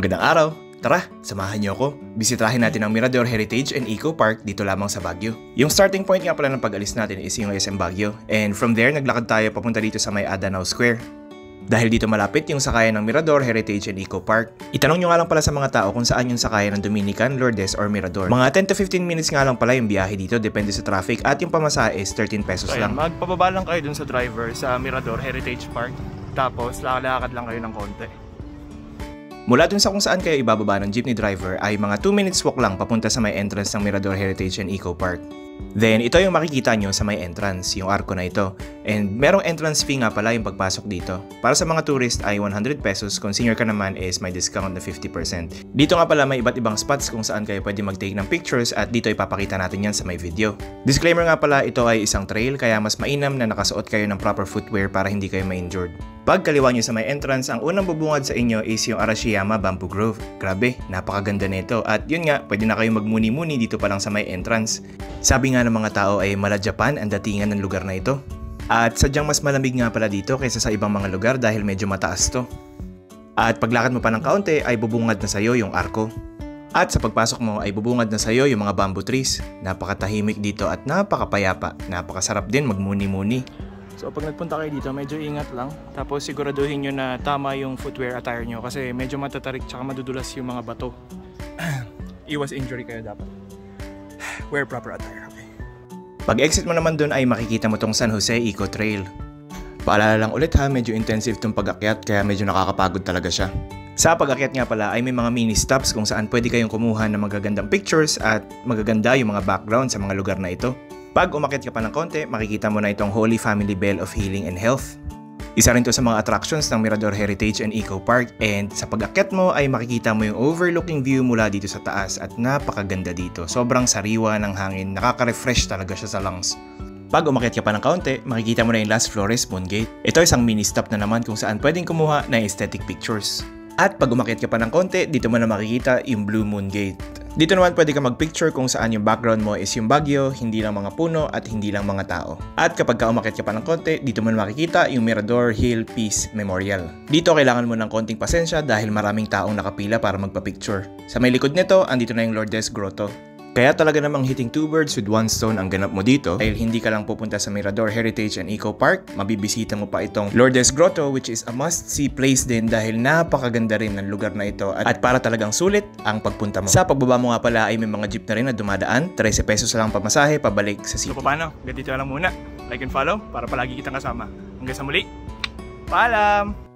Magandang araw! Tara, samahan niyo ako. Bisitahin natin ang Mirador Heritage and Eco Park dito lamang sa Baguio. Yung starting point nga pala ng pag-alis natin is yung SM Baguio. And from there, naglakad tayo papunta dito sa may Adanao Square. Dahil dito malapit yung sakayan ng Mirador Heritage and Eco Park. Itanong nyo nga lang pala sa mga tao kung saan yung sakayan ng Dominican, Lourdes, or Mirador. Mga 10 to 15 minutes nga lang pala yung biyahe dito, depende sa traffic, at yung pamasahe is 13 pesos lang. Magpababa lang kayo dun sa driver sa Mirador Heritage Park. Tapos lakad lang kayo ng konti. Mula dun sa kung saan kayo ibababa ng jeepney driver ay mga 2 minutes walk lang papunta sa may entrance ng Mirador Heritage and Eco Park. Then ito yung makikita nyo sa may entrance, yung arko na ito. And merong entrance fee nga pala yung pagpasok dito. Para sa mga tourist ay 100 pesos, kung senior ka naman is may discount na 50%. Dito nga pala may iba't ibang spots kung saan kayo pwede mag-take ng pictures at dito ipapakita natin yan sa may video. Disclaimer nga pala, ito ay isang trail kaya mas mainam na nakasuot kayo ng proper footwear para hindi kayo ma-injured. Pag kaliwa nyo sa may entrance, ang unang bubungad sa inyo is yung Arashiyama Bamboo Grove. Grabe, napakaganda nito. At yun nga, pwede na kayo magmuni-muni dito pa lang sa may entrance. Sabi nga ng mga tao ay mala Japan ang datingan ng lugar na ito. At sadyang mas malamig nga pala dito kaysa sa ibang mga lugar dahil medyo mataas to. At paglakad mo pa ng kaunti ay bubungad na sa'yo yung arko. At sa pagpasok mo ay bubungad na sa'yo yung mga bamboo trees. Napakatahimik dito at napakapayapa. Napakasarap din magmuni-muni. So pag nagpunta kayo dito, medyo ingat lang. Tapos siguraduhin nyo na tama yung footwear attire nyo kasi medyo matatarik tsaka madudulas yung mga bato. Iwas injury kayo dapat. Wear proper attire, okay? Pag exit mo naman dun ay makikita mo tong San Jose Eco Trail. Paalala lang ulit ha, medyo intensive tong pag-akyat kaya medyo nakakapagod talaga siya. Sa pag-akyat nga pala ay may mga mini stops kung saan pwede kayong kumuha ng magagandang pictures at magaganda yung mga background sa mga lugar na ito. Pag umakyat ka pa ng konti, makikita mo na itong Holy Family Bell of Healing and Health. Isa rin to sa mga attractions ng Mirador Heritage and Eco Park, and sa pag-akyat mo ay makikita mo yung overlooking view mula dito sa taas at napakaganda dito. Sobrang sariwa ng hangin, nakaka-refresh talaga siya sa lungs. Pag umakyat ka pa ng kaunti, makikita mo na yung Las Flores Moon Gate. Ito isang mini stop na naman kung saan pwedeng kumuha ng aesthetic pictures. At pag umakyat ka pa ng konti, dito mo na makikita yung Blue Moon Gate. Dito naman pwede ka mag-picture kung saan yung background mo is yung Baguio, hindi lang mga puno at hindi lang mga tao. At kapag umakyat ka pa ng konti, dito mo na makikita yung Mirador Hill Peace Memorial. Dito kailangan mo ng konting pasensya dahil maraming taong nakapila para magpa-picture. Sa may likod nito, andito na yung Lourdes Grotto. Kaya talaga namang hitting 2 birds with 1 stone ang ganap mo dito dahil hindi ka lang pupunta sa Mirador Heritage and Eco Park, mabibisita mo pa itong Lourdes Grotto which is a must-see place din dahil napakaganda rin ng lugar na ito at para talagang sulit ang pagpunta mo. Sa pagbaba mo nga pala ay may mga jeep na rin na dumadaan, 13 pesos lang pamasahe pabalik sa city. So paano? Ganito lang muna. Like and follow para palagi kitang kasama. Hanggang sa muli. Paalam!